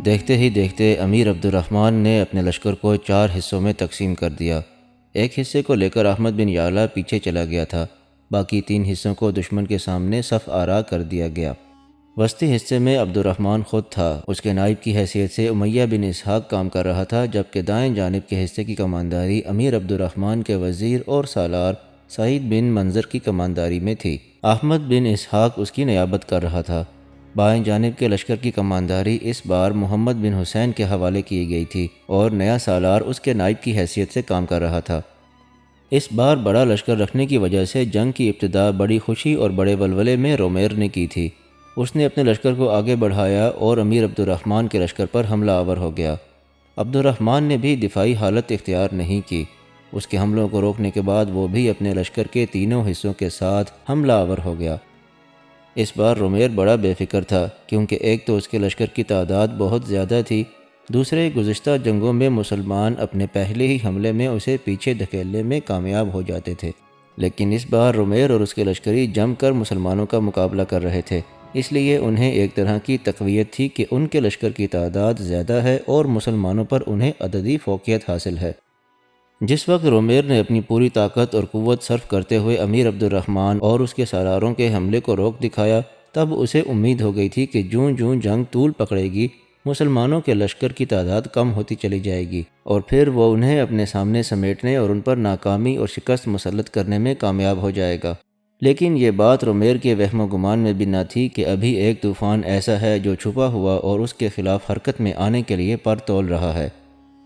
دیکھتے ہی دیکھتے امیر عبد الرحمن نے اپنے لشکر کو 4 حصوں میں تقسیم کر دیا۔ ایک حصے کو لے کر احمد بن یعلا پیچھے چلا گیا تھا، باقی 3 حصوں کو دشمن کے سامنے صف آرا کر دیا گیا۔ وسطی حصے میں عبد الرحمن خود تھا، اس کے نائب کی حیثیت سے امیہ بن اسحاق کام کر رہا تھا، جبکہ دائیں جانب کے حصے کی کمانداری امیر عبد الرحمن کے وزیر اور سالار سعید بن منظر کی کمانداری میں تھی۔ احمد بن اسحاق اس کی نیابت کر رہا تھا۔ بائیں جانب کے لشکر کی کمانداری اس بار محمد بن حسین کے حوالے کی گئی تھی اور نیا سالار اس کے نائب کی حیثیت سے کام کر رہا تھا۔ اس بار بڑا لشکر رکھنے کی وجہ سے جنگ کی ابتدا بڑی خوشی اور بڑے ولولے میں رومیر نے کی تھی۔ اس نے اپنے لشکر کو آگے بڑھایا اور امیر عبد الرحمن کے لشکر پر حملہ آور ہو گیا۔ عبد الرحمن نے بھی دفاعی حالت اختیار نہیں کی۔ اس کے حملوں کو روکنے کے بعد وہ بھی اپنے لشکر کے 3 حصوں کے ساتھ حملہ آور ہو گیا۔ اس بار رومیر بڑا بے فکر تھا، کیونکہ ایک تو اس کے لشکر کی تعداد بہت زیادہ تھی، دوسرے گزشتہ جنگوں میں مسلمان اپنے پہلے ہی حملے میں اسے پیچھے دھکیلنے میں کامیاب ہو جاتے تھے، لیکن اس بار رومیر اور اس کے لشکری جم کر مسلمانوں کا مقابلہ کر رہے تھے۔ اس لیے انہیں ایک طرح کی تقویت تھی کہ ان کے لشکر کی تعداد زیادہ ہے اور مسلمانوں پر انہیں عددی فوقیت حاصل ہے۔ جس وقت رومیر نے اپنی پوری طاقت اور قوت صرف کرتے ہوئے امیر عبد الرحمن اور اس کے سالاروں کے حملے کو روک دکھایا، تب اسے امید ہو گئی تھی کہ جوں جوں جنگ طول پکڑے گی، مسلمانوں کے لشکر کی تعداد کم ہوتی چلی جائے گی اور پھر وہ انہیں اپنے سامنے سمیٹنے اور ان پر ناکامی اور شکست مسلط کرنے میں کامیاب ہو جائے گا۔ لیکن یہ بات رومیر کے وہم و گمان میں بھی نہ تھی کہ ابھی ایک طوفان ایسا ہے جو چھپا ہوا اور اس کے خلاف حرکت میں آنے کے لیے پر تول رہا ہے۔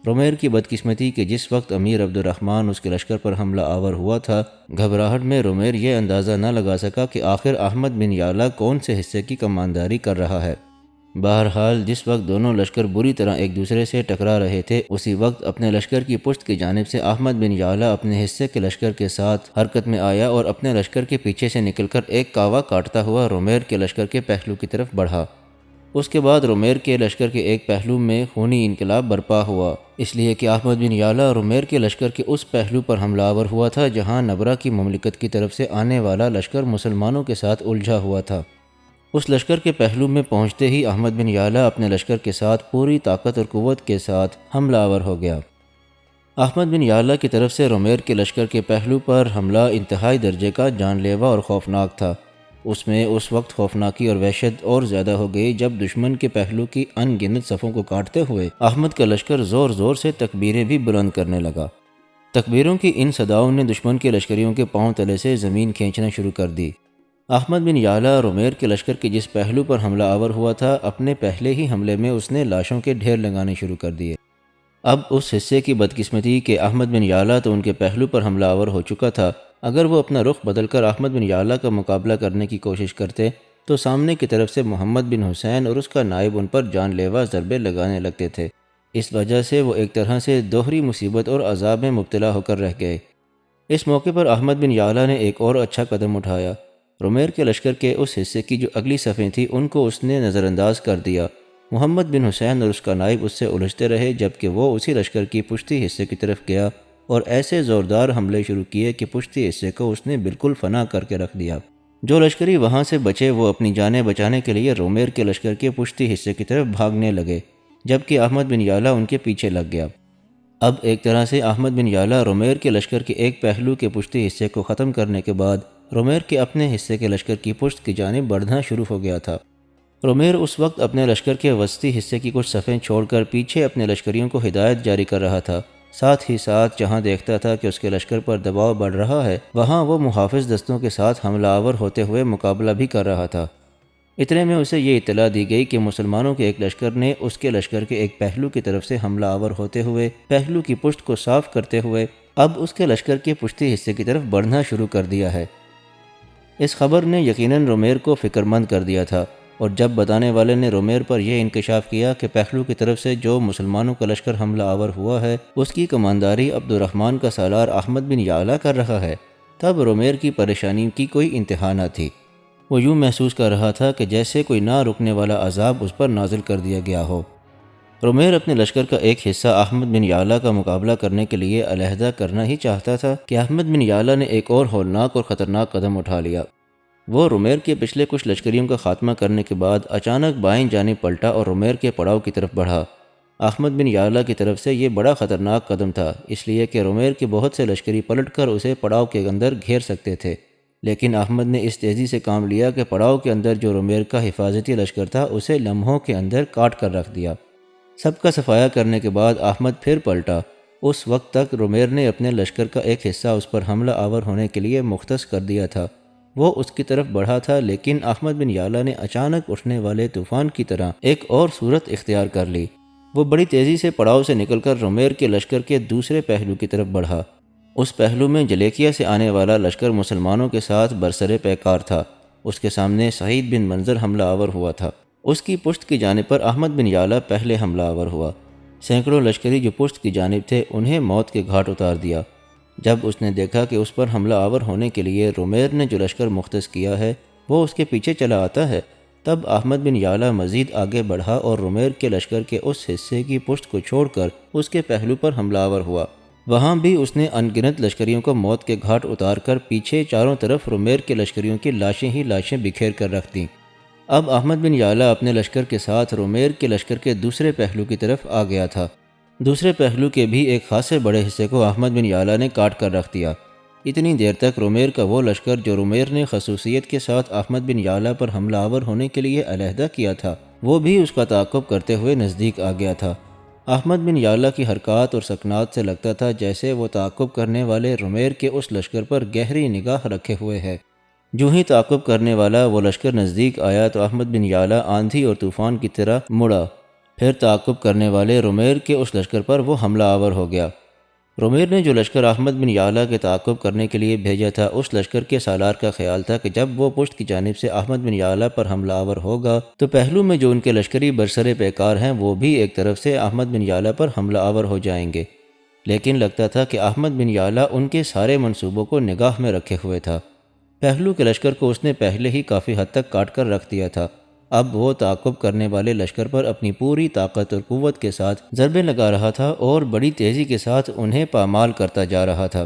رومیر کی بدقسمتی کہ جس وقت امیر عبد الرحمن اس کے لشکر پر حملہ آور ہوا تھا، گھبراہٹ میں رومیر یہ اندازہ نہ لگا سکا کہ آخر احمد بن یعلا کون سے حصے کی کمانداری کر رہا ہے۔ بہرحال جس وقت دونوں لشکر بری طرح ایک دوسرے سے ٹکرا رہے تھے، اسی وقت اپنے لشکر کی پشت کی جانب سے احمد بن یعلا اپنے حصے کے لشکر کے ساتھ حرکت میں آیا اور اپنے لشکر کے پیچھے سے نکل کر ایک کاوا کاٹتا ہوا رومیر کے لشکر کے پہلو کی طرف بڑھا۔ اس کے بعد رومیر کے لشکر کے ایک پہلو میں خونی انقلاب برپا ہوا، اس لیے کہ احمد بن یعلا رومیر کے لشکر کے اس پہلو پر حملہ آور ہوا تھا جہاں نبرہ کی مملکت کی طرف سے آنے والا لشکر مسلمانوں کے ساتھ الجھا ہوا تھا۔ اس لشکر کے پہلو میں پہنچتے ہی احمد بن یعلا اپنے لشکر کے ساتھ پوری طاقت اور قوت کے ساتھ حملہ آور ہو گیا۔ احمد بن یعلا کی طرف سے رومیر کے لشکر کے پہلو پر حملہ انتہائی درجے کا جان لیوا اور خوفناک تھا۔ اس میں اس وقت خوفناکی اور وحشت اور زیادہ ہو گئی جب دشمن کے پہلو کی ان گنت صفوں کو کاٹتے ہوئے احمد کا لشکر زور زور سے تکبیریں بھی بلند کرنے لگا۔ تکبیروں کی ان صداؤں نے دشمن کے لشکریوں کے پاؤں تلے سے زمین کھینچنا شروع کر دی۔ احمد بن یعلا رومیر کے لشکر کے جس پہلو پر حملہ آور ہوا تھا، اپنے پہلے ہی حملے میں اس نے لاشوں کے ڈھیر لگانے شروع کر دیے۔ اب اس حصے کی بدقسمتی کہ احمد بن یعلا تو ان کے پہلو پر حملہ آور ہو چکا تھا، اگر وہ اپنا رخ بدل کر احمد بن یعلا کا مقابلہ کرنے کی کوشش کرتے تو سامنے کی طرف سے محمد بن حسین اور اس کا نائب ان پر جان لیوا ضربے لگانے لگتے تھے۔ اس وجہ سے وہ ایک طرح سے دوہری مصیبت اور عذاب میں مبتلا ہو کر رہ گئے۔ اس موقع پر احمد بن یعلا نے ایک اور اچھا قدم اٹھایا۔ رومیر کے لشکر کے اس حصے کی جو اگلی صفیں تھیں ان کو اس نے نظر انداز کر دیا۔ محمد بن حسین اور اس کا نائب اس سے الجھتے رہے جبکہ وہ اسی لشکر کی پشتی حصے کی طرف گیا اور ایسے زوردار حملے شروع کیے کہ پشتی حصے کو اس نے بالکل فنا کر کے رکھ دیا۔ جو لشکری وہاں سے بچے وہ اپنی جانیں بچانے کے لیے رومیر کے لشکر کے پشتی حصے کی طرف بھاگنے لگے، جبکہ احمد بن یعلا ان کے پیچھے لگ گیا۔ اب ایک طرح سے احمد بن یعلا رومیر کے لشکر کے ایک پہلو کے پشتی حصے کو ختم کرنے کے بعد رومیر کے اپنے حصے کے لشکر کی پشت کی جانب بڑھنا شروع ہو گیا تھا۔ رومیر اس وقت اپنے لشکر کے وسطی حصے کی کچھ صفیں چھوڑ کر پیچھے اپنے لشکریوں کو ہدایت جاری کر رہا تھا۔ ساتھ ہی ساتھ جہاں دیکھتا تھا کہ اس کے لشکر پر دباؤ بڑھ رہا ہے، وہاں وہ محافظ دستوں کے ساتھ حملہ آور ہوتے ہوئے مقابلہ بھی کر رہا تھا۔ اتنے میں اسے یہ اطلاع دی گئی کہ مسلمانوں کے ایک لشکر نے اس کے لشکر کے ایک پہلو کی طرف سے حملہ آور ہوتے ہوئے پہلو کی پشت کو صاف کرتے ہوئے اب اس کے لشکر کے پشتی حصے کی طرف بڑھنا شروع کر دیا ہے۔ اس خبر نے یقیناً رومیر کو فکر مند کر دیا تھا، اور جب بتانے والے نے رومیر پر یہ انکشاف کیا کہ پہلو کی طرف سے جو مسلمانوں کا لشکر حملہ آور ہوا ہے اس کی کمانداری عبد الرحمن کا سالار احمد بن یعلا کر رہا ہے، تب رومیر کی پریشانی کی کوئی انتہا نہ تھی۔ وہ یوں محسوس کر رہا تھا کہ جیسے کوئی نہ رکنے والا عذاب اس پر نازل کر دیا گیا ہو۔ رومیر اپنے لشکر کا ایک حصہ احمد بن یعلا کا مقابلہ کرنے کے لیے علیحدہ کرنا ہی چاہتا تھا کہ احمد بن یعلا نے ایک اور ہولناک اور خطرناک قدم اٹھا لیا۔ وہ رومیر کے پچھلے کچھ لشکریوں کا خاتمہ کرنے کے بعد اچانک بائیں جانب پلٹا اور رومیر کے پڑاؤ کی طرف بڑھا۔ احمد بن یعلا کی طرف سے یہ بڑا خطرناک قدم تھا، اس لیے کہ رومیر کے بہت سے لشکری پلٹ کر اسے پڑاؤ کے اندر گھیر سکتے تھے، لیکن احمد نے اس تیزی سے کام لیا کہ پڑاؤ کے اندر جو رومیر کا حفاظتی لشکر تھا اسے لمحوں کے اندر کاٹ کر رکھ دیا۔ سب کا صفایا کرنے کے بعد احمد پھر پلٹا۔ اس وقت تک رومیر نے اپنے لشکر کا ایک حصہ اس پر حملہ آور ہونے کے لیے مختص کر دیا تھا۔ وہ اس کی طرف بڑھا تھا، لیکن احمد بن یعلا نے اچانک اٹھنے والے طوفان کی طرح ایک اور صورت اختیار کر لی۔ وہ بڑی تیزی سے پڑاؤ سے نکل کر رومیر کے لشکر کے دوسرے پہلو کی طرف بڑھا۔ اس پہلو میں جلیکیا سے آنے والا لشکر مسلمانوں کے ساتھ برسر پیکار تھا۔ اس کے سامنے سعید بن منظر حملہ آور ہوا تھا۔ اس کی پشت کی جانب پر احمد بن یعلا پہلے حملہ آور ہوا۔ سینکڑوں لشکری جو پشت کی جانب تھے انہیں موت کے گھاٹ اتار دیا۔ جب اس نے دیکھا کہ اس پر حملہ آور ہونے کے لیے رومیر نے جو لشکر مختص کیا ہے وہ اس کے پیچھے چلا آتا ہے، تب احمد بن یعلا مزید آگے بڑھا اور رومیر کے لشکر کے اس حصے کی پشت کو چھوڑ کر اس کے پہلو پر حملہ آور ہوا۔ وہاں بھی اس نے ان گنت لشکریوں کو موت کے گھاٹ اتار کر پیچھے چاروں طرف رومیر کے لشکریوں کی لاشیں ہی لاشیں بکھیر کر رکھ دیں۔ اب احمد بن یعلا اپنے لشکر کے ساتھ رومیر کے لشکر کے دوسرے پہلو کی طرف آ گیا تھا۔ دوسرے پہلو کے بھی ایک خاصے بڑے حصے کو احمد بن یعلا نے کاٹ کر رکھ دیا۔ اتنی دیر تک رومیر کا وہ لشکر جو رومیر نے خصوصیت کے ساتھ احمد بن یعلا پر حملہ آور ہونے کے لیے علیحدہ کیا تھا، وہ بھی اس کا تعاقب کرتے ہوئے نزدیک آ گیا تھا۔ احمد بن یعلا کی حرکات اور سکنات سے لگتا تھا جیسے وہ تعاقب کرنے والے رومیر کے اس لشکر پر گہری نگاہ رکھے ہوئے ہے۔ جو ہی تعاقب کرنے والا وہ لشکر نزدیک آیا تو احمد بن یعلا آندھی اور طوفان کی طرح مڑا، پھر تعاقب کرنے والے رومیر کے اس لشکر پر وہ حملہ آور ہو گیا۔ رومیر نے جو لشکر احمد بن یعلا کے تعاقب کرنے کے لیے بھیجا تھا، اس لشکر کے سالار کا خیال تھا کہ جب وہ پشت کی جانب سے احمد بن یعلا پر حملہ آور ہوگا تو پہلو میں جو ان کے لشکری برسر پیکار ہیں وہ بھی ایک طرف سے احمد بن یعلا پر حملہ آور ہو جائیں گے، لیکن لگتا تھا کہ احمد بن یعلا ان کے سارے منصوبوں کو نگاہ میں رکھے ہوئے تھا۔ پہلو کے لشکر کو اس نے پہلے ہی کافی حد تک کاٹ کر رکھ دیا تھا۔ اب وہ تعاقب کرنے والے لشکر پر اپنی پوری طاقت اور قوت کے ساتھ ضربیں لگا رہا تھا اور بڑی تیزی کے ساتھ انہیں پامال کرتا جا رہا تھا۔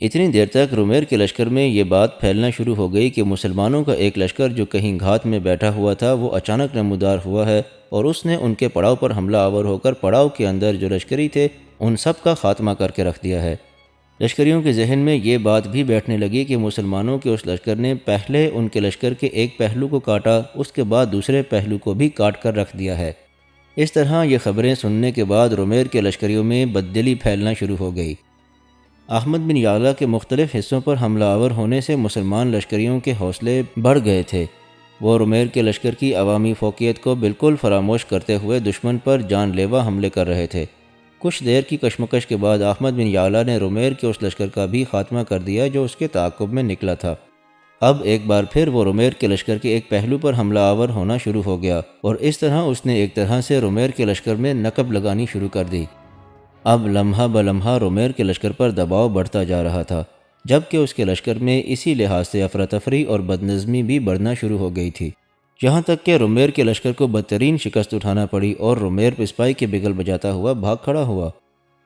اتنی دیر تک رومیر کے لشکر میں یہ بات پھیلنا شروع ہو گئی کہ مسلمانوں کا ایک لشکر جو کہیں گھات میں بیٹھا ہوا تھا وہ اچانک نمودار ہوا ہے اور اس نے ان کے پڑاؤ پر حملہ آور ہو کر پڑاؤ کے اندر جو لشکری تھے ان سب کا خاتمہ کر کے رکھ دیا ہے۔ لشکریوں کے ذہن میں یہ بات بھی بیٹھنے لگی کہ مسلمانوں کے اس لشکر نے پہلے ان کے لشکر کے ایک پہلو کو کاٹا، اس کے بعد دوسرے پہلو کو بھی کاٹ کر رکھ دیا ہے۔ اس طرح یہ خبریں سننے کے بعد رومیر کے لشکریوں میں بددلی پھیلنا شروع ہو گئی۔ احمد بن یعلا کے مختلف حصوں پر حملہ آور ہونے سے مسلمان لشکریوں کے حوصلے بڑھ گئے تھے۔ وہ رومیر کے لشکر کی عوامی فوقیت کو بالکل فراموش کرتے ہوئے دشمن پر جان لیوا حملے کر رہے تھے۔ کچھ دیر کی کشمکش کے بعد احمد بن یعلا نے رومیر کے اس لشکر کا بھی خاتمہ کر دیا جو اس کے تعاقب میں نکلا تھا۔ اب ایک بار پھر وہ رومیر کے لشکر کے ایک پہلو پر حملہ آور ہونا شروع ہو گیا اور اس طرح اس نے ایک طرح سے رومیر کے لشکر میں نقب لگانی شروع کر دی۔ اب لمحہ بلمحہ رومیر کے لشکر پر دباؤ بڑھتا جا رہا تھا، جبکہ اس کے لشکر میں اسی لحاظ سے افراتفری اور بدنظمی بھی بڑھنا شروع ہو گئی تھی، یہاں تک کہ رومیر کے لشکر کو بدترین شکست اٹھانا پڑی اور رومیر پسپائی کے بگل بجاتا ہوا بھاگ کھڑا ہوا۔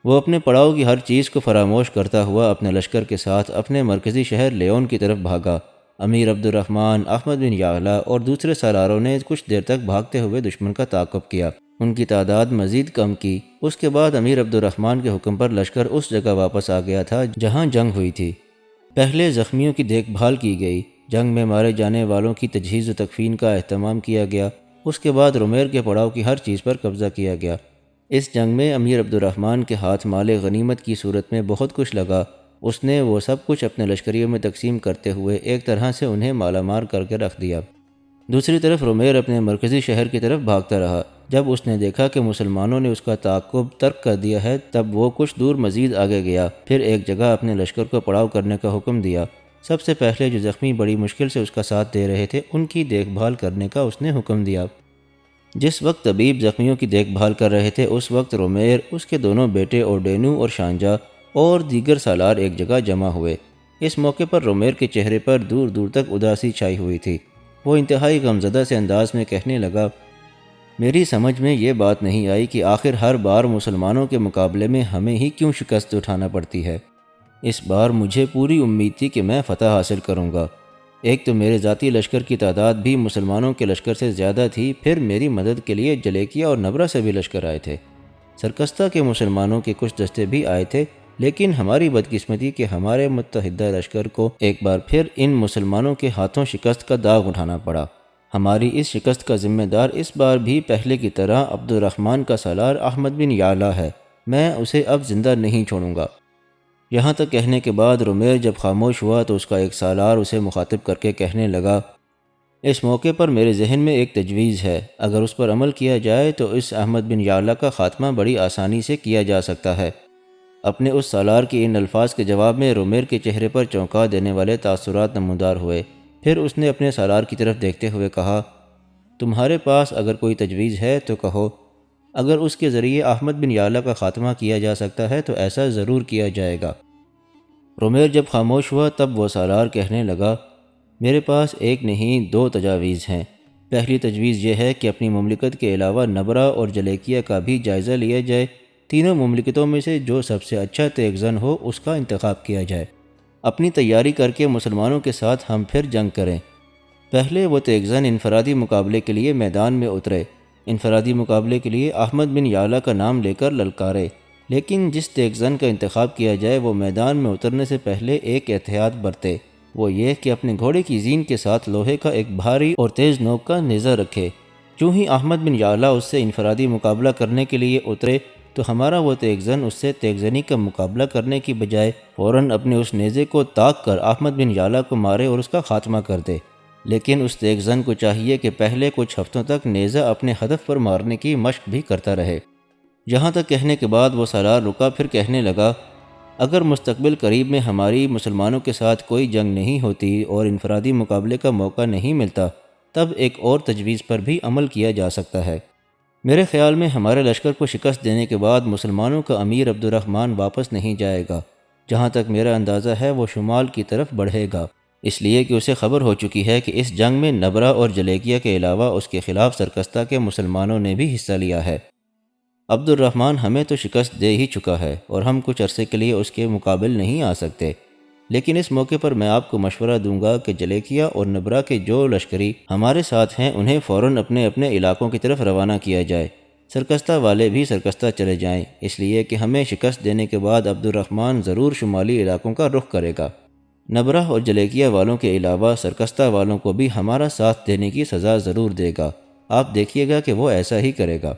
وہ اپنے پڑاؤ کی ہر چیز کو فراموش کرتا ہوا اپنے لشکر کے ساتھ اپنے مرکزی شہر لیون کی طرف بھاگا۔ امیر عبد الرحمن، احمد بن یعلا اور دوسرے سالاروں نے کچھ دیر تک بھاگتے ہوئے دشمن کا تعاقب کیا، ان کی تعداد مزید کم کی۔ اس کے بعد امیر عبد الرحمن کے حکم پر لشکر اس جگہ واپس آ گیا تھا جہاں جنگ ہوئی تھی۔ پہلے زخمیوں کی دیکھ بھال کی گئی، جنگ میں مارے جانے والوں کی تجہیز و تکفین کا اہتمام کیا گیا، اس کے بعد رومیر کے پڑاؤ کی ہر چیز پر قبضہ کیا گیا۔ اس جنگ میں امیر عبد الرحمن کے ہاتھ مال غنیمت کی صورت میں بہت کچھ لگا۔ اس نے وہ سب کچھ اپنے لشکریوں میں تقسیم کرتے ہوئے ایک طرح سے انہیں مالا مال کر کے رکھ دیا۔ دوسری طرف رومیر اپنے مرکزی شہر کی طرف بھاگتا رہا۔ جب اس نے دیکھا کہ مسلمانوں نے اس کا تعاقب ترک کر دیا ہے تب وہ کچھ دور مزید آگے گیا، پھر ایک جگہ اپنے لشکر کو پڑاؤ کرنے کا حکم دیا۔ سب سے پہلے جو زخمی بڑی مشکل سے اس کا ساتھ دے رہے تھے ان کی دیکھ بھال کرنے کا اس نے حکم دیا۔ جس وقت طبیب زخمیوں کی دیکھ بھال کر رہے تھے اس وقت رومیر، اس کے دونوں بیٹے اوڈینو اور شانجا اور دیگر سالار ایک جگہ جمع ہوئے۔ اس موقع پر رومیر کے چہرے پر دور دور تک اداسی چھائی ہوئی تھی۔ وہ انتہائی غمزدہ سے انداز میں کہنے لگا، میری سمجھ میں یہ بات نہیں آئی کہ آخر ہر بار مسلمانوں کے مقابلے میں ہمیں ہی کیوں شکست اٹھانا پڑتی ہے۔ اس بار مجھے پوری امید تھی کہ میں فتح حاصل کروں گا۔ ایک تو میرے ذاتی لشکر کی تعداد بھی مسلمانوں کے لشکر سے زیادہ تھی، پھر میری مدد کے لیے جلیکیا اور نبرہ سے بھی لشکر آئے تھے۔ سرکستہ کے مسلمانوں کے کچھ دستے بھی آئے تھے، لیکن ہماری بدقسمتی کہ ہمارے متحدہ لشکر کو ایک بار پھر ان مسلمانوں کے ہاتھوں شکست کا داغ اٹھانا پڑا۔ ہماری اس شکست کا ذمہ دار اس بار بھی پہلے کی طرح عبد الرحمن کا سالار احمد بن یعلا ہے۔ میں اسے اب زندہ نہیں چھوڑوں گا۔ یہاں تک کہنے کے بعد رومیر جب خاموش ہوا تو اس کا ایک سالار اسے مخاطب کر کے کہنے لگا، اس موقع پر میرے ذہن میں ایک تجویز ہے، اگر اس پر عمل کیا جائے تو اس احمد بن یعلا کا خاتمہ بڑی آسانی سے کیا جا سکتا ہے۔ اپنے اس سالار کے ان الفاظ کے جواب میں رومیر کے چہرے پر چونکا دینے والے تاثرات نمودار ہوئے۔ پھر اس نے اپنے سالار کی طرف دیکھتے ہوئے کہا، تمہارے پاس اگر کوئی تجویز ہے تو کہو، اگر اس کے ذریعے احمد بن یعلا کا خاتمہ کیا جا سکتا ہے تو ایسا ضرور کیا جائے گا۔ رومیر جب خاموش ہوا تب وہ سالار کہنے لگا، میرے پاس ایک نہیں دو تجاویز ہیں۔ پہلی تجویز یہ ہے کہ اپنی مملکت کے علاوہ نبرہ اور جلیکیا کا بھی جائزہ لیا جائے، تینوں مملکتوں میں سے جو سب سے اچھا تیغ زن ہو اس کا انتخاب کیا جائے، اپنی تیاری کر کے مسلمانوں کے ساتھ ہم پھر جنگ کریں۔ پہلے وہ تیغ زن انفرادی مقابلے کے لیے میدان میں اترے، انفرادی مقابلے کے لیے احمد بن یعلا کا نام لے کر للکارے، لیکن جس تیغ زن کا انتخاب کیا جائے وہ میدان میں اترنے سے پہلے ایک احتیاط برتے، وہ یہ کہ اپنے گھوڑے کی زین کے ساتھ لوہے کا ایک بھاری اور تیز نوک کا نیزہ رکھے۔ چوں ہی احمد بن یعلا اس سے انفرادی مقابلہ کرنے کے لیے اترے تو ہمارا وہ تیغ زن اس سے تیغ زنی کا مقابلہ کرنے کی بجائے فوراً اپنے اس نیزے کو تاک کر احمد بن یعلا کو مارے اور اس کا خاتمہ کر دے۔ لیکن اس تیغ زن کو چاہیے کہ پہلے کچھ ہفتوں تک نیزہ اپنے ہدف پر مارنے کی مشق بھی کرتا رہے۔ یہاں تک کہنے کے بعد وہ سالار رکا، پھر کہنے لگا، اگر مستقبل قریب میں ہماری مسلمانوں کے ساتھ کوئی جنگ نہیں ہوتی اور انفرادی مقابلے کا موقع نہیں ملتا تب ایک اور تجویز پر بھی عمل کیا جا سکتا ہے۔ میرے خیال میں ہمارے لشکر کو شکست دینے کے بعد مسلمانوں کا امیر عبد الرحمن واپس نہیں جائے گا۔ جہاں تک میرا اندازہ ہے وہ شمال کی طرف بڑھے گا، اس لیے کہ اسے خبر ہو چکی ہے کہ اس جنگ میں نبرہ اور جلیکیا کے علاوہ اس کے خلاف سرکستہ کے مسلمانوں نے بھی حصہ لیا ہے۔ عبد الرحمن ہمیں تو شکست دے ہی چکا ہے اور ہم کچھ عرصے کے لیے اس کے مقابل نہیں آ سکتے، لیکن اس موقع پر میں آپ کو مشورہ دوں گا کہ جلیکیا اور نبرہ کے جو لشکری ہمارے ساتھ ہیں انہیں فوراً اپنے اپنے علاقوں کی طرف روانہ کیا جائے، سرکستہ والے بھی سرکستہ چلے جائیں، اس لیے کہ ہمیں شکست دینے کے بعد عبد الرحمن ضرور شمالی علاقوں کا رخ کرے گا۔ نبرہ اور جلیکیا والوں کے علاوہ سرکستہ والوں کو بھی ہمارا ساتھ دینے کی سزا ضرور دے گا، آپ دیکھیے گا کہ وہ ایسا ہی کرے گا۔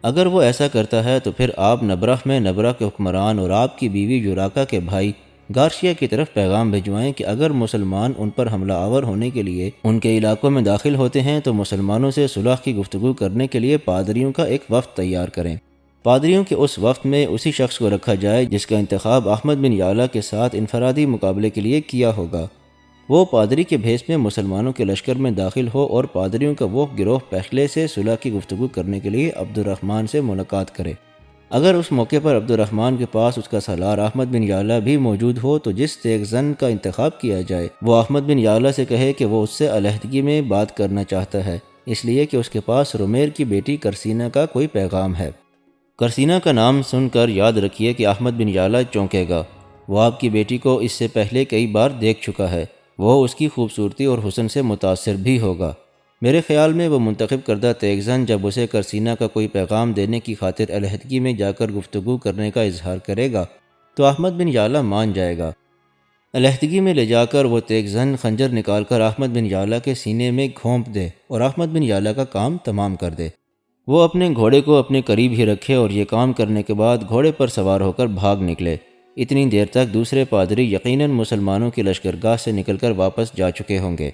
اگر وہ ایسا کرتا ہے تو پھر آپ نبرہ میں نبرہ کے حکمران اور آپ کی بیوی یوراکا کے بھائی گارشیا کی طرف پیغام بھجوائیں کہ اگر مسلمان ان پر حملہ آور ہونے کے لیے ان کے علاقوں میں داخل ہوتے ہیں تو مسلمانوں سے صلح کی گفتگو کرنے کے لیے پادریوں کا ایک وفد تیار کریں۔ پادریوں کے اس وفد میں اسی شخص کو رکھا جائے جس کا انتخاب احمد بن یعلا کے ساتھ انفرادی مقابلے کے لیے کیا ہوگا۔ وہ پادری کے بھیس میں مسلمانوں کے لشکر میں داخل ہو اور پادریوں کا وہ گروہ پہلے سے صلح کی گفتگو کرنے کے لیے عبد الرحمن سے ملاقات کرے۔ اگر اس موقع پر عبد الرحمن کے پاس اس کا سالار احمد بن یعلا بھی موجود ہو تو جس تیغ زن کا انتخاب کیا جائے وہ احمد بن یعلا سے کہے کہ وہ اس سے علیحدگی میں بات کرنا چاہتا ہے، اس لیے کہ اس کے پاس رومیر کی بیٹی کرسینا کا کوئی پیغام ہے۔ کرسینا کا نام سن کر یاد رکھیے کہ احمد بن یعلا چونکے گا، وہ آپ کی بیٹی کو اس سے پہلے کئی بار دیکھ چکا ہے، وہ اس کی خوبصورتی اور حسن سے متاثر بھی ہوگا۔ میرے خیال میں وہ منتخب کردہ تیغ زن جب اسے کرسینا کا کوئی پیغام دینے کی خاطر علیحدگی میں جا کر گفتگو کرنے کا اظہار کرے گا تو احمد بن یعلا مان جائے گا۔ علیحدگی میں لے جا کر وہ تیغ زن خنجر نکال کر احمد بن یعلا کے سینے میں گھونپ دے اور احمد بن یعلا کا کام تمام کر دے۔ وہ اپنے گھوڑے کو اپنے قریب ہی رکھے اور یہ کام کرنے کے بعد گھوڑے پر سوار ہو کر بھاگ نکلے۔ اتنی دیر تک دوسرے پادری یقیناً مسلمانوں کی لشکرگاہ سے نکل کر واپس جا چکے ہوں گے۔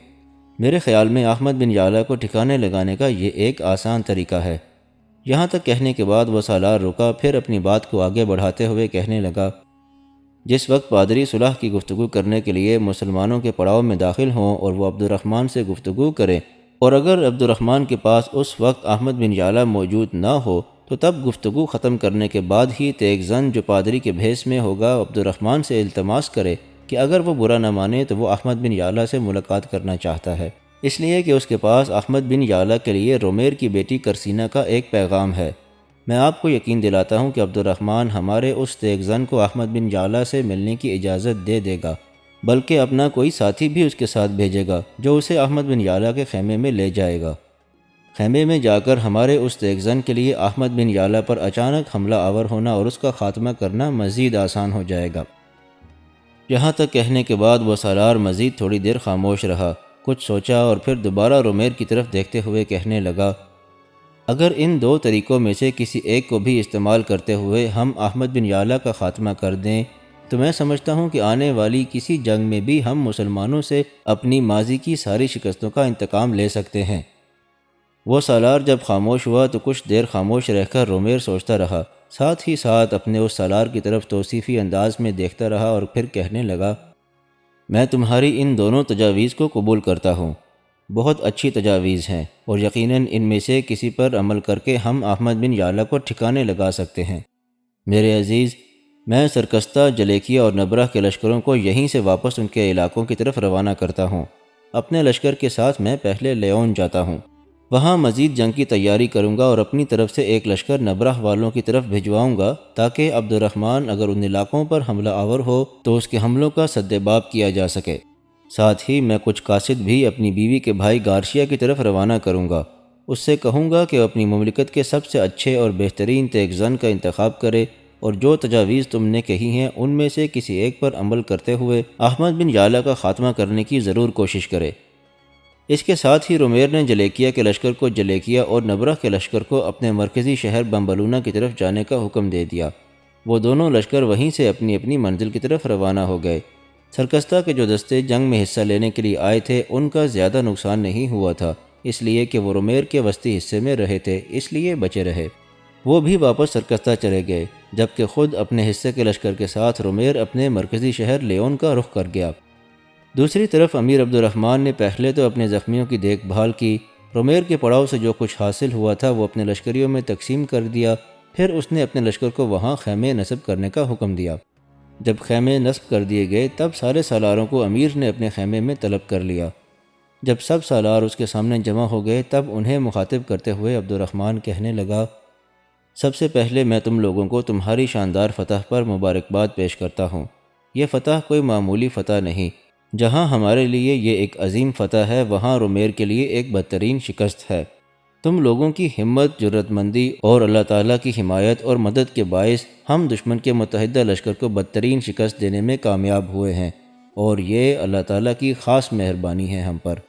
میرے خیال میں احمد بن یعلا کو ٹھکانے لگانے کا یہ ایک آسان طریقہ ہے۔ یہاں تک کہنے کے بعد وہ سالار رکا، پھر اپنی بات کو آگے بڑھاتے ہوئے کہنے لگا، جس وقت پادری صلح کی گفتگو کرنے کے لیے مسلمانوں کے پڑاؤ میں داخل ہوں اور وہ عبد الرحمن سے گفتگو کریں اور اگر عبد الرحمن کے پاس اس وقت احمد بن یعلا موجود نہ ہو تو تب گفتگو ختم کرنے کے بعد ہی تیغ زن جو پادری کے بھیس میں ہوگا عبد الرحمن سے التماس کرے کہ اگر وہ برا نہ مانے تو وہ احمد بن یعلا سے ملاقات کرنا چاہتا ہے، اس لیے کہ اس کے پاس احمد بن یعلا کے لیے رومیر کی بیٹی کرسینا کا ایک پیغام ہے۔ میں آپ کو یقین دلاتا ہوں کہ عبد الرحمن ہمارے اس تیغ زن کو احمد بن یعلا سے ملنے کی اجازت دے دے گا۔ بلکہ اپنا کوئی ساتھی بھی اس کے ساتھ بھیجے گا جو اسے احمد بن یعلا کے خیمے میں لے جائے گا۔ خیمے میں جا کر ہمارے اس تیغزن کے لیے احمد بن یعلا پر اچانک حملہ آور ہونا اور اس کا خاتمہ کرنا مزید آسان ہو جائے گا۔ یہاں تک کہنے کے بعد وہ سالار مزید تھوڑی دیر خاموش رہا، کچھ سوچا اور پھر دوبارہ رومیر کی طرف دیکھتے ہوئے کہنے لگا، اگر ان دو طریقوں میں سے کسی ایک کو بھی استعمال کرتے ہوئے ہم احمد بن یعلا کا خاتمہ کر دیں تو میں سمجھتا ہوں کہ آنے والی کسی جنگ میں بھی ہم مسلمانوں سے اپنی ماضی کی ساری شکستوں کا انتقام لے سکتے ہیں۔ وہ سالار جب خاموش ہوا تو کچھ دیر خاموش رہ کر رومیر سوچتا رہا، ساتھ ہی ساتھ اپنے اس سالار کی طرف توصیفی انداز میں دیکھتا رہا اور پھر کہنے لگا، میں تمہاری ان دونوں تجاویز کو قبول کرتا ہوں، بہت اچھی تجاویز ہیں اور یقیناً ان میں سے کسی پر عمل کر کے ہم احمد بن یعلا کو ٹھکانے لگا سکتے ہیں۔ میرے عزیز، میں سرکستہ، جلیکیہ اور نبرہ کے لشکروں کو یہیں سے واپس ان کے علاقوں کی طرف روانہ کرتا ہوں۔ اپنے لشکر کے ساتھ میں پہلے لیون جاتا ہوں، وہاں مزید جنگ کی تیاری کروں گا اور اپنی طرف سے ایک لشکر نبرہ والوں کی طرف بھجواؤں گا تاکہ عبد الرحمن اگر ان علاقوں پر حملہ آور ہو تو اس کے حملوں کا سدباب کیا جا سکے۔ ساتھ ہی میں کچھ قاصد بھی اپنی بیوی کے بھائی گارشیا کی طرف روانہ کروں گا، اس سے کہوں گا کہ وہ اپنی مملکت کے سب سے اچھے اور بہترین تیغزن کا انتخاب کرے اور جو تجاویز تم نے کہی ہیں ان میں سے کسی ایک پر عمل کرتے ہوئے احمد بن یعلا کا خاتمہ کرنے کی ضرور کوشش کرے۔ اس کے ساتھ ہی رومیر نے جلیکیہ کے لشکر کو جلیکیہ اور نبرہ کے لشکر کو اپنے مرکزی شہر بمبلونا کی طرف جانے کا حکم دے دیا۔ وہ دونوں لشکر وہیں سے اپنی اپنی منزل کی طرف روانہ ہو گئے۔ سرکستہ کے جو دستے جنگ میں حصہ لینے کے لیے آئے تھے ان کا زیادہ نقصان نہیں ہوا تھا، اس لیے کہ وہ رومیر کے وسطی حصے میں رہے تھے، اس لیے بچے رہے۔ وہ بھی واپس سرکستہ چلے گئے، جبکہ خود اپنے حصے کے لشکر کے ساتھ رومیر اپنے مرکزی شہر لیون کا رخ کر گیا۔ دوسری طرف امیر عبد الرحمن نے پہلے تو اپنے زخمیوں کی دیکھ بھال کی، رومیر کے پڑاؤ سے جو کچھ حاصل ہوا تھا وہ اپنے لشکریوں میں تقسیم کر دیا، پھر اس نے اپنے لشکر کو وہاں خیمے نصب کرنے کا حکم دیا۔ جب خیمے نصب کر دیے گئے تب سارے سالاروں کو امیر نے اپنے خیمے میں طلب کر لیا۔ جب سب سالار اس کے سامنے جمع ہو گئے تب انہیں مخاطب کرتے ہوئے عبد الرحمن کہنے لگا، سب سے پہلے میں تم لوگوں کو تمہاری شاندار فتح پر مبارکباد پیش کرتا ہوں۔ یہ فتح کوئی معمولی فتح نہیں، جہاں ہمارے لیے یہ ایک عظیم فتح ہے وہاں رومیر کے لیے ایک بدترین شکست ہے۔ تم لوگوں کی ہمت، جرأت مندی اور اللہ تعالیٰ کی حمایت اور مدد کے باعث ہم دشمن کے متحدہ لشکر کو بدترین شکست دینے میں کامیاب ہوئے ہیں، اور یہ اللہ تعالیٰ کی خاص مہربانی ہے ہم پر۔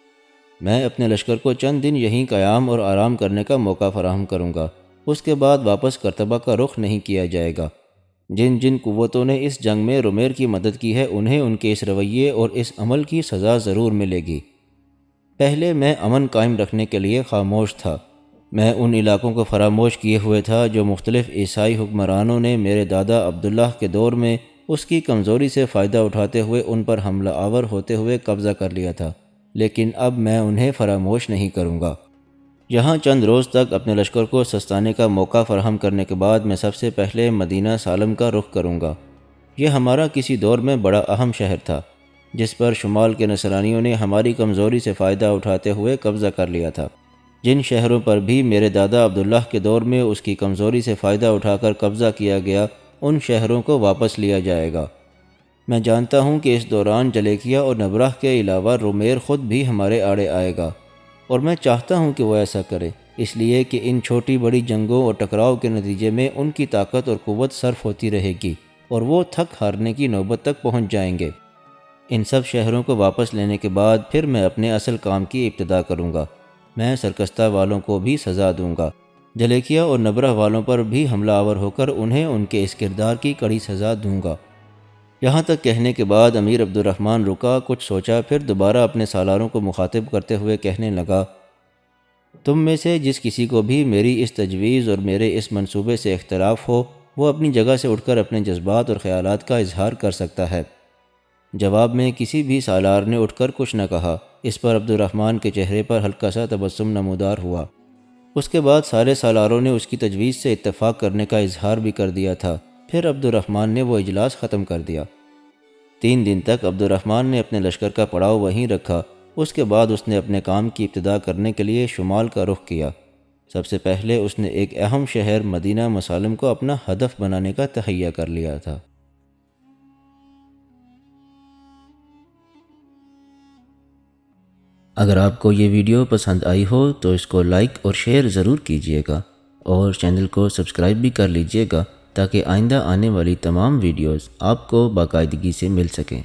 میں اپنے لشکر کو چند دن یہیں قیام اور آرام کرنے کا موقع فراہم کروں گا، اس کے بعد واپس کرتبہ کا رخ نہیں کیا جائے گا۔ جن جن قوتوں نے اس جنگ میں رومیر کی مدد کی ہے انہیں ان کے اس رویے اور اس عمل کی سزا ضرور ملے گی۔ پہلے میں امن قائم رکھنے کے لیے خاموش تھا، میں ان علاقوں کو فراموش کیے ہوئے تھا جو مختلف عیسائی حکمرانوں نے میرے دادا عبداللہ کے دور میں اس کی کمزوری سے فائدہ اٹھاتے ہوئے ان پر حملہ آور ہوتے ہوئے قبضہ کر لیا تھا، لیکن اب میں انہیں فراموش نہیں کروں گا۔ یہاں چند روز تک اپنے لشکر کو سستانے کا موقع فراہم کرنے کے بعد میں سب سے پہلے مدینہ سالم کا رخ کروں گا۔ یہ ہمارا کسی دور میں بڑا اہم شہر تھا، جس پر شمال کے نصرانیوں نے ہماری کمزوری سے فائدہ اٹھاتے ہوئے قبضہ کر لیا تھا۔ جن شہروں پر بھی میرے دادا عبداللہ کے دور میں اس کی کمزوری سے فائدہ اٹھا کر قبضہ کیا گیا ان شہروں کو واپس لیا جائے گا۔ میں جانتا ہوں کہ اس دوران جلیکیہ اور نبرہ کے علاوہ رومیر خود بھی ہمارے آڑے آئے گا، اور میں چاہتا ہوں کہ وہ ایسا کرے، اس لیے کہ ان چھوٹی بڑی جنگوں اور ٹکراؤ کے نتیجے میں ان کی طاقت اور قوت صرف ہوتی رہے گی اور وہ تھک ہارنے کی نوبت تک پہنچ جائیں گے۔ ان سب شہروں کو واپس لینے کے بعد پھر میں اپنے اصل کام کی ابتدا کروں گا۔ میں سرکستہ والوں کو بھی سزا دوں گا، جلیکیہ اور نبرہ والوں پر بھی حملہ آور ہو کر انہیں ان کے اس کردار کی کڑی سزا دوں گا۔ یہاں تک کہنے کے بعد امیر عبد الرحمن رکا، کچھ سوچا، پھر دوبارہ اپنے سالاروں کو مخاطب کرتے ہوئے کہنے لگا، تم میں سے جس کسی کو بھی میری اس تجویز اور میرے اس منصوبے سے اختلاف ہو وہ اپنی جگہ سے اٹھ کر اپنے جذبات اور خیالات کا اظہار کر سکتا ہے۔ جواب میں کسی بھی سالار نے اٹھ کر کچھ نہ کہا۔ اس پر عبد الرحمن کے چہرے پر ہلکا سا تبسم نمودار ہوا۔ اس کے بعد سارے سالاروں نے اس کی تجویز سے اتفاق کرنے کا اظہار بھی کر دیا تھا۔ پھر عبد الرحمن نے وہ اجلاس ختم کر دیا۔ 3 دن تک عبد الرحمن نے اپنے لشکر کا پڑاؤ وہیں رکھا۔ اس کے بعد اس نے اپنے کام کی ابتدا کرنے کے لیے شمال کا رخ کیا۔ سب سے پہلے اس نے ایک اہم شہر مدینہ مسالم کو اپنا ہدف بنانے کا تہیہ کر لیا تھا۔ اگر آپ کو یہ ویڈیو پسند آئی ہو تو اس کو لائک اور شیئر ضرور کیجیے گا، اور چینل کو سبسکرائب بھی کر لیجیے گا تاکہ آئندہ آنے والی تمام ویڈیوز آپ کو باقاعدگی سے مل سکیں۔